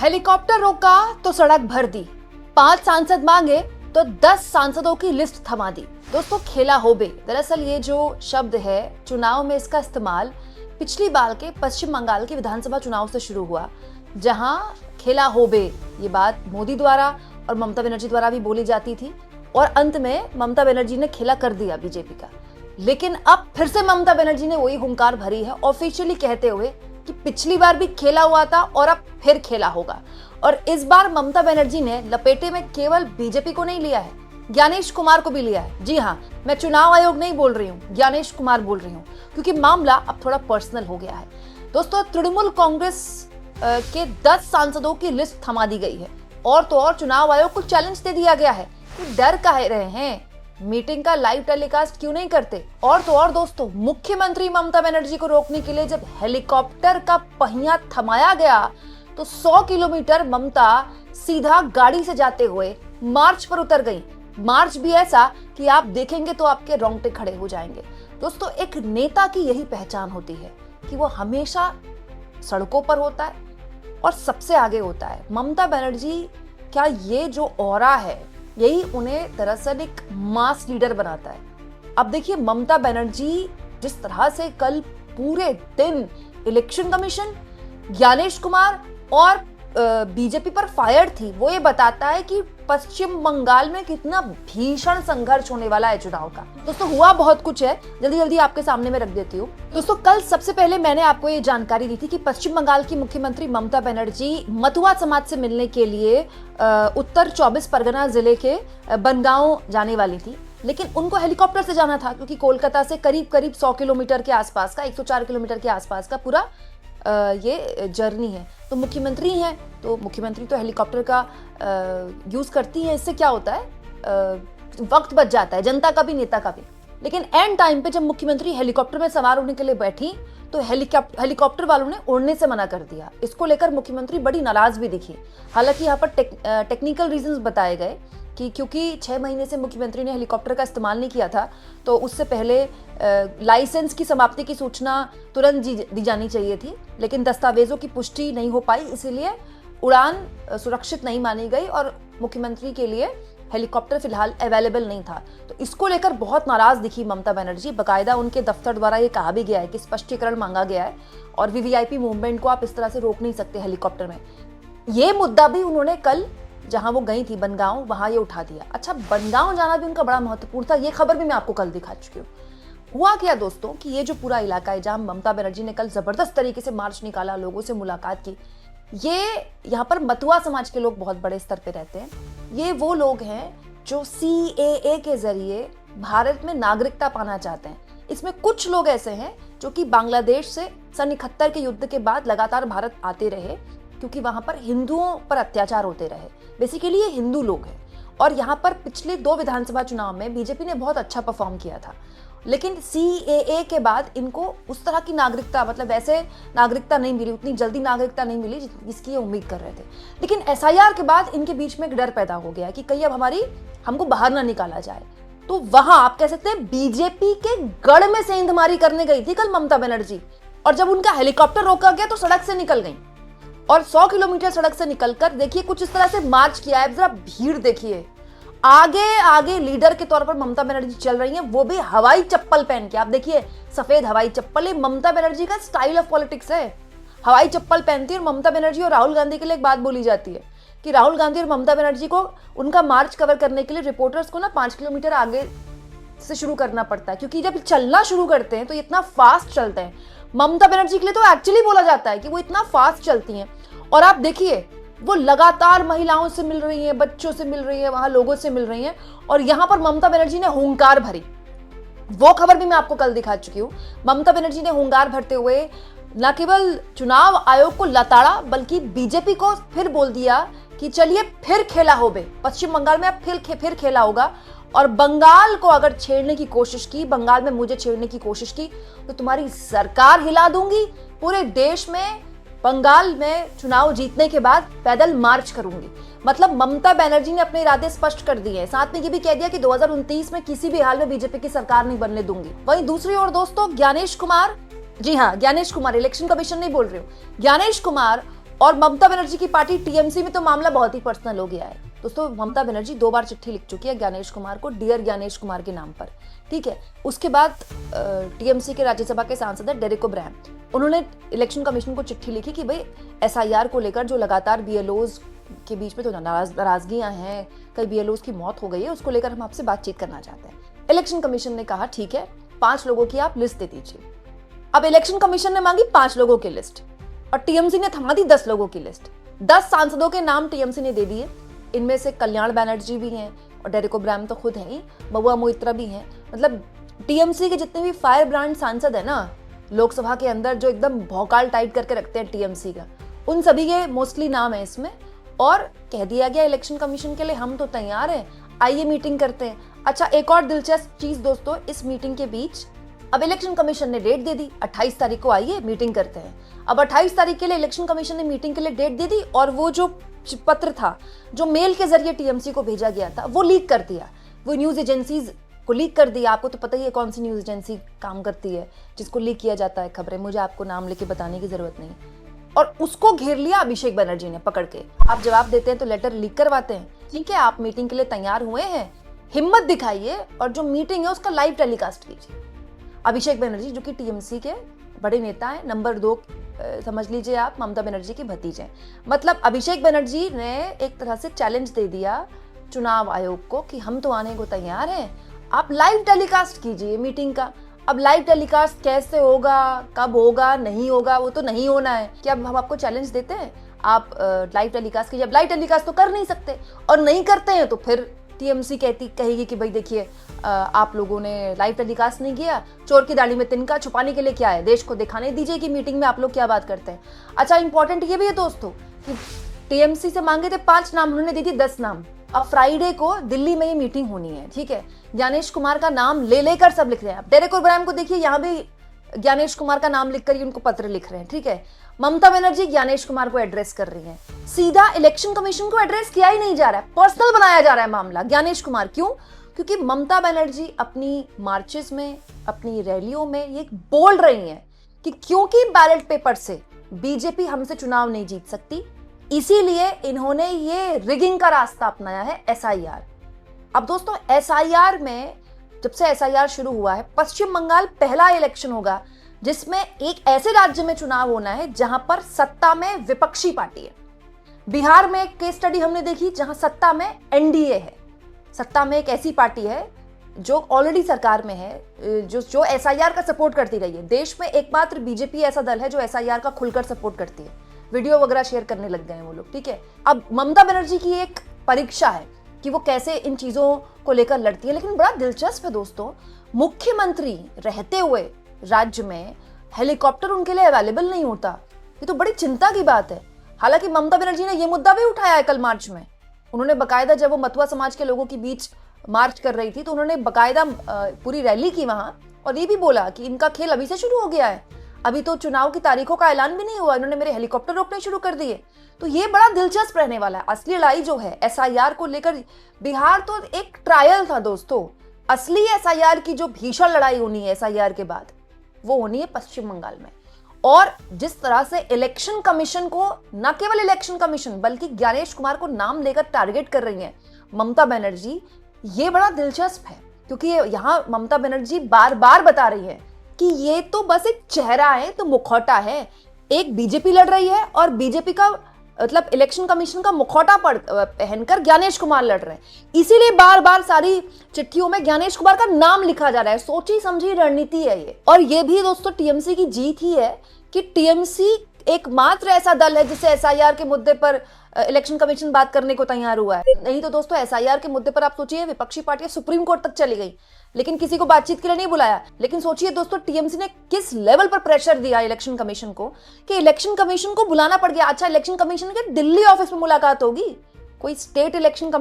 Helicopter रोका तो सड़क भर दी, 5 सांसद मांगे तो 10 सांसदों की लिस्ट थमा दी। दोस्तों, खेला होबे, दरअसल ये जो शब्द है चुनाव में इसका इस्तेमाल पिछली बार के पश्चिम बंगाल के विधानसभा चुनाव से शुरू हुआ, जहां खेला होबे ये बात मोदी द्वारा और ममता बनर्जी द्वारा भी बोली जाती थी और अंत में ममता बनर्जी ने खेला कर दिया बीजेपी का। लेकिन अब फिर से ममता बनर्जी ने वही हुंकार भरी है, ऑफिशियली कहते हुए कि पिछली बार भी खेला हुआ था और अब फिर खेला होगा। और इस बार ममता बनर्जी ने लपेटे में केवल बीजेपी को नहीं लिया है, ज्ञानेश कुमार को भी लिया है। जी हाँ, मैं चुनाव आयोग नहीं बोल रही हूँ, ज्ञानेश कुमार बोल रही हूँ, क्योंकि मामला अब थोड़ा पर्सनल हो गया है। दोस्तों, तृणमूल कांग्रेस के 10 सांसदों की लिस्ट थमा दी गई है और तो और चुनाव आयोग को चैलेंज दे दिया गया है कि डर काहे रहे हैं, मीटिंग का लाइव टेलीकास्ट क्यों नहीं करते। और तो और दोस्तों, मुख्यमंत्री ममता बनर्जी को रोकने के लिए जब हेलीकॉप्टर का पहिया थमाया गया तो 100 किलोमीटर ममता सीधा गाड़ी से जाते हुए मार्च पर उतर गई। मार्च भी ऐसा कि आप देखेंगे तो आपके रोंगटे खड़े हो जाएंगे। दोस्तों, एक नेता की यही पहचान होती है कि वो हमेशा सड़कों पर होता है और सबसे आगे होता है। ममता बनर्जी क्या ये जो ऑरा है यही उन्हें दरअसल एक मास लीडर बनाता है। अब देखिए, ममता बनर्जी जिस तरह से कल पूरे दिन इलेक्शन कमीशन, ज्ञानेश कुमार और बीजेपी पर फायर थी, वो ये बताता है कि पश्चिम बंगाल में कितना भीषण संघर्ष होने वाला है चुनाव का। दोस्तों, हुआ बहुत कुछ है, जल्दी जल्दी आपके सामने में रख देती हूँ। दोस्तों, कल सबसे पहले मैंने आपको ये जानकारी दी थी कि पश्चिम बंगाल की मुख्यमंत्री ममता बनर्जी मथुआ समाज से मिलने के लिए उत्तर 24 परगना जिले के बनगांव जाने वाली थी, लेकिन उनको हेलीकॉप्टर से जाना था क्योंकि कोलकाता से करीब करीब 100 किलोमीटर के आसपास का, 104 किलोमीटर के आसपास का पूरा ये जर्नी है। तो मुख्यमंत्री हैं तो मुख्यमंत्री तो हेलीकॉप्टर का यूज करती हैं। इससे क्या होता है, वक्त बच जाता है, जनता का भी नेता का भी। लेकिन एंड टाइम पे जब मुख्यमंत्री हेलीकॉप्टर में सवार होने के लिए बैठी तो हेलीकॉप्टर वालों ने उड़ने से मना कर दिया। इसको लेकर मुख्यमंत्री बड़ी नाराज भी दिखी। हालांकि यहाँ पर टेक्निकल रीजंस बताए गए कि क्योंकि 6 महीने से मुख्यमंत्री ने हेलीकॉप्टर का इस्तेमाल नहीं किया था, तो उससे पहले लाइसेंस की समाप्ति की सूचना तुरंत दी जानी चाहिए थी, लेकिन दस्तावेजों की पुष्टि नहीं हो पाई, इसीलिए उड़ान सुरक्षित नहीं मानी गई और मुख्यमंत्री के लिए हेलीकॉप्टर फिलहाल अवेलेबल नहीं था। तो इसको लेकर बहुत नाराज दिखी ममता बनर्जी। बाकायदा उनके दफ्तर द्वारा ये कहा भी गया है कि स्पष्टीकरण मांगा गया है और वीवीआईपी मूवमेंट को आप इस तरह से रोक नहीं सकते हेलीकॉप्टर में। ये मुद्दा भी उन्होंने कल जहां वो गई थी बनगांव, वहां ये उठा दिया। अच्छा, बनगांव जाना भी उनका बड़ा महत्वपूर्ण था, ये खबर भी मैं आपको कल दिखा चुकी हूँ। हुआ क्या दोस्तों कि ये जो पूरा इलाका है जहां ममता बनर्जी ने कल जबरदस्त तरीके से मार्च निकाला, लोगों से मुलाकात की, ये यहाँ पर मथुआ समाज के लोग बहुत बड़े स्तर पे रहते हैं। ये वो लोग हैं जो CAA के जरिए भारत में नागरिकता पाना चाहते हैं। इसमें कुछ लोग ऐसे हैं जो कि बांग्लादेश से सन 71 के युद्ध के बाद लगातार भारत आते रहे क्योंकि वहां पर हिंदुओं पर अत्याचार होते रहे। बेसिकली ये हिंदू लोग हैं और यहाँ पर पिछले 2 विधानसभा चुनाव में बीजेपी ने बहुत अच्छा परफॉर्म किया था, लेकिन CAA के बाद इनको उस तरह की नागरिकता, मतलब ऐसे नागरिकता नहीं मिली, उतनी जल्दी नागरिकता नहीं मिली जिसकी ये उम्मीद कर रहे थे। लेकिन SIR के बाद इनके बीच में एक डर पैदा हो गया कि कहीं अब हमको बाहर ना निकाला जाए। तो वहां आप कह सकते हैं बीजेपी के गढ़ में सेंधमारी करने गई थी कल ममता बनर्जी, और जब उनका हेलीकॉप्टर रोका गया तो सड़क से निकल गई और 100 किलोमीटर सड़क से निकलकर देखिए कुछ इस तरह से मार्च किया है। जरा भीड़ देखिए, आगे आगे लीडर के तौर पर ममता बनर्जी चल रही हैं, वो भी हवाई चप्पल पहन के। आप देखिए, सफेद हवाई चप्पल, ये ममता बनर्जी का स्टाइल ऑफ पॉलिटिक्स है। हवाई चप्पल पहनती है। और ममता बनर्जी और राहुल गांधी के लिए एक बात बोली जाती है कि राहुल गांधी और ममता बनर्जी को उनका मार्च कवर करने के लिए रिपोर्टर्स को ना 5 किलोमीटर आगे से शुरू करना पड़ता है, क्योंकि जब चलना शुरू करते हैं तो इतना फास्ट चलते हैं। ममता बनर्जी के लिए तो एक्चुअली बोला जाता है कि वो इतना फास्ट चलती हैं। और आप देखिए, वो लगातार महिलाओं से मिल रही हैं, बच्चों से मिल रही हैं, वहां लोगों से मिल रही हैं, और यहां पर ममता बनर्जी ने हुंकार भरी। वो खबर भी मैं आपको कल दिखा चुकी हूं। ममता बनर्जी ने हुंकार भरते हुए न केवल चुनाव आयोग को लताड़ा, बल्कि बीजेपी को फिर बोल दिया कि चलिए फिर खेला होबे, पश्चिम बंगाल में अब फिर खेला होगा, और बंगाल को अगर छेड़ने की कोशिश की, बंगाल में मुझे छेड़ने की कोशिश की तो तुम्हारी सरकार हिला दूंगी, पूरे देश में बंगाल में चुनाव जीतने के बाद पैदल मार्च करूंगी। मतलब ममता बनर्जी ने अपने इरादे स्पष्ट कर दिए हैं। साथ में ये भी कह दिया कि 2029 में किसी भी हाल में बीजेपी की सरकार नहीं बनने दूंगी। वहीं दूसरी ओर दोस्तों, ज्ञानेश कुमार, जी हाँ, ज्ञानेश कुमार, इलेक्शन कमीशन नहीं बोल रही हूँ, ज्ञानेश कुमार और ममता बनर्जी की पार्टी टीएमसी में तो मामला बहुत ही पर्सनल हो गया है दोस्तों। ममता बनर्जी 2 बार चिट्ठी लिख चुकी है ज्ञानेश कुमार को, डियर ज्ञानेश कुमार के नाम पर, ठीक है। उसके बाद टीएमसी के राज्यसभा के सांसद है डेरेक ओब्रायन, उन्होंने इलेक्शन कमीशन को चिट्ठी लिखी कि भाई एसआईआर को लेकर जो लगातार बीएलओज के बीच में तो नाराजगियां हैं, कई बीएलओज की मौत हो गई है, उसको लेकर हम आपसे बातचीत करना चाहते हैं। इलेक्शन कमीशन ने कहा ठीक है 5 लोगों की आप लिस्ट दे दीजिए। अब इलेक्शन कमीशन ने मांगी 5 लोगों की लिस्ट और टीएमसी ने थमा दी 10 लोगों की लिस्ट। 10 सांसदों के नाम टीएमसी ने दे दिए, इनमें से कल्याण बनर्जी भी हैं और डेरेक ओब्रायन तो खुद हैं ही, महुआ मोइत्रा भी हैं। मतलब टीएमसी के जितने भी फायर ब्रांड सांसद है ना लोकसभा के अंदर, जो एकदम भौकाल टाइट करके रखते हैं टीएमसी का, उन सभी के मोस्टली नाम है इसमें। और कह दिया गया इलेक्शन कमीशन के लिए हम तो तैयार हैं, आइए मीटिंग करते हैं। अच्छा, एक और दिलचस्प चीज दोस्तों, इस मीटिंग के बीच अब इलेक्शन कमीशन ने डेट दे दी, 28 तारीख को आइए मीटिंग करते हैं। अब 28 तारीख के लिए इलेक्शन कमीशन ने मीटिंग के लिए डेट दे दी और वो जो पत्र था जो मेल के जरिए टीएमसी को भेजा गया था वो लीक कर दिया, वो न्यूज एजेंसीज को लीक कर दिया। आपको तो पता ही है कौन सी न्यूज एजेंसी काम करती है जिसको लीक किया जाता है खबरें, मुझे आपको नाम लेके बताने की जरूरत नहीं। और उसको घेर लिया अभिषेक बनर्जी ने पकड़ के। आप जवाब देते हैं तो लेटर लीक करवाते हैं, ठीक है आप मीटिंग के लिए तैयार हुए हैं, हिम्मत दिखाइए और जो मीटिंग है उसका लाइव टेलीकास्ट कीजिए। अभिषेक बनर्जी जो कि टीएमसी के बड़े नेता हैं, नंबर 2 समझ लीजिए आप, ममता बनर्जी की भतीजे। मतलब अभिषेक बनर्जी ने एक तरह से चैलेंज दे दिया चुनाव आयोग को कि हम तो आने को तैयार हैं, आप लाइव टेलीकास्ट कीजिए मीटिंग का। अब लाइव टेलीकास्ट कैसे होगा, कब होगा, नहीं होगा, वो तो नहीं होना है। क्या हम आपको चैलेंज देते हैं आप लाइव टेलीकास्ट कीजिए? अब लाइव टेलीकास्ट तो कर नहीं सकते और नहीं करते हैं तो फिर टीएमसी कहेगी कि भाई देखिए आप लोगों ने लाइव टेलीकास्ट नहीं किया, चोर की दाढ़ी में तिनका छुपाने के लिए क्या है, देश को दिखाने दीजिए कि मीटिंग में आप लोग क्या बात करते हैं। अच्छा, इंपॉर्टेंट ये भी है दोस्तों कि टीएमसी से मांगे थे 5 नाम, उन्होंने दे दिए 10 नाम। अब फ्राइडे को दिल्ली में ये मीटिंग होनी है, ठीक है। ज्ञानेश कुमार का नाम ले लेकर सब लिख रहे हैं। आप डेरेक ओब्रायन को देखिए, यहाँ भी ज्ञानेश कुमार का नाम लिखकर उनको पत्र लिख रहे हैं, ठीक है। ममता बनर्जी ज्ञानेश कुमार को एड्रेस कर रही हैं, सीधा इलेक्शन कमीशन को एड्रेस किया ही नहीं जा रहा है, पर्सनल बनाया जा रहा है मामला ज्ञानेश कुमार। क्यों? क्योंकि ममता बनर्जी अपनी मार्चेस में, अपनी रैलियों में ये बोल रही हैं कि क्योंकि बैलेट पेपर से बीजेपी हमसे चुनाव नहीं जीत सकती, इसीलिए इन्होंने ये रिगिंग का रास्ता अपनाया है, एसआईआर। अब दोस्तों एसआईआर में, जब से एसआईआर शुरू हुआ है, पश्चिम बंगाल पहला इलेक्शन होगा जिसमें एक ऐसे राज्य में चुनाव होना है जहां पर सत्ता में विपक्षी पार्टी है। बिहार में एक केस स्टडी हमने देखी जहां सत्ता में एनडीए है, सत्ता में एक ऐसी पार्टी है जो ऑलरेडी सरकार में है, जो एसआईआर का सपोर्ट करती रही है। देश में एकमात्र बीजेपी ऐसा दल है जो एसआईआर का खुलकर सपोर्ट करती है, वीडियो वगैरह शेयर करने लग गए हैं वो लोग, ठीक है। अब ममता बनर्जी की एक परीक्षा है कि वो कैसे इन चीजों को लेकर लड़ती है। लेकिन बड़ा दिलचस्प है दोस्तों, मुख्यमंत्री रहते हुए राज्य में हेलीकॉप्टर उनके लिए अवेलेबल नहीं होता, ये तो बड़ी चिंता की बात है। हालांकि ममता बनर्जी ने यह मुद्दा भी उठाया है कल मार्च में, उन्होंने बकायदा, जब वो मथुआ समाज के लोगों के बीच मार्च कर रही थी तो उन्होंने बकायदा पूरी रैली की वहां और ये भी बोला कि इनका खेल अभी से शुरू हो गया है, अभी तो चुनाव की तारीखों का ऐलान भी नहीं हुआ, इन्होंने मेरे हेलीकॉप्टर रोकने शुरू कर दिए। तो ये बड़ा दिलचस्प रहने वाला है। असली लड़ाई जो है एसआईआर को लेकर, बिहार तो एक ट्रायल था दोस्तों, असली एसआईआर की जो भीषण लड़ाई होनी है एसआईआर के बाद वो होनी है पश्चिम बंगाल में। और जिस तरह से इलेक्शन कमीशन को, न केवल इलेक्शन कमीशन बल्कि ज्ञानेश कुमार को नाम लेकर टारगेट कर रही है ममता बनर्जी, ये बड़ा दिलचस्प है। क्योंकि यहाँ ममता बनर्जी बार बार बता रही है कि ये तो बस एक चेहरा है, तो मुखौटा है। एक बीजेपी लड़ रही है और बीजेपी का मतलब इलेक्शन कमीशन का मुखौटा पहनकर ज्ञानेश कुमार लड़ रहे हैं, इसीलिए बार बार सारी चिट्ठियों में ज्ञानेश कुमार का नाम लिखा जा रहा है। सोची समझी रणनीति है ये। और ये भी दोस्तों टीएमसी की जीत ही है कि टीएमसी एकमात्र ऐसा दल है जिसे एसआईआर के मुद्दे पर इलेक्शन कमीशन बात करने को तैयार हुआ है। नहीं तो दोस्तों एसआईआर के मुद्दे पर आप सोचिए, विपक्षी पार्टियां सुप्रीम कोर्ट तक चली गई लेकिन किसी को बातचीत के लिए नहीं बुलाया। लेकिन सोचिए दोस्तों टीएमसी ने किस लेवल पर प्रेशर दिया इलेक्शन कमीशन को कि इलेक्शन कमीशन को बुलाना पड़ गया। अच्छा, इलेक्शन कमीशन के दिल्ली ऑफिस में मुलाकात होगी, कोई स्टेट इलेक्शन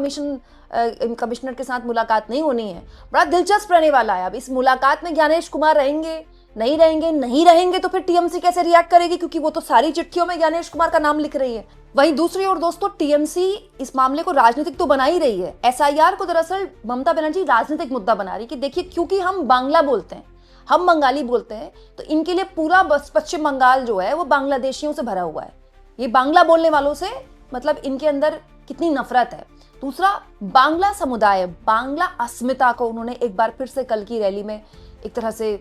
कमिश्नर के साथ मुलाकात नहीं होनी है। बड़ा दिलचस्प रहने वाला है। अब इस मुलाकात में ज्ञानेश कुमार रहेंगे, नहीं रहेंगे, नहीं रहेंगे तो फिर टीएमसी कैसे रिएक्ट करेगी, क्योंकि वो तो सारी चिट्ठियों में ज्ञानेश कुमार का नाम लिख रही है। वहीं दूसरी ओर दोस्तों टीएमसी इस मामले को राजनीतिक तो बना ही रही है। एसआईआर को दरअसल ममता बनर्जी राजनीतिक मुद्दा बना रही कि देखिए, क्योंकि हम बांग्ला बोलते हैं, हम बंगाली बोलते हैं, तो इनके लिए पूरा पश्चिम बंगाल जो है वो बांग्लादेशियों से भरा हुआ है। ये बांग्ला बोलने वालों से मतलब इनके अंदर कितनी नफरत है। दूसरा, बांग्ला समुदाय, बांग्ला अस्मिता को उन्होंने एक बार फिर से कल की रैली में एक तरह से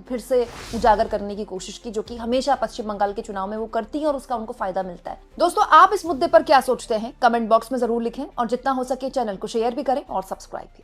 फिर से उजागर करने की कोशिश की, जो कि हमेशा पश्चिम बंगाल के चुनाव में वो करती है और उसका उनको फायदा मिलता है। दोस्तों, आप इस मुद्दे पर क्या सोचते हैं कमेंट बॉक्स में जरूर लिखें और जितना हो सके चैनल को शेयर भी करें और सब्सक्राइब भी।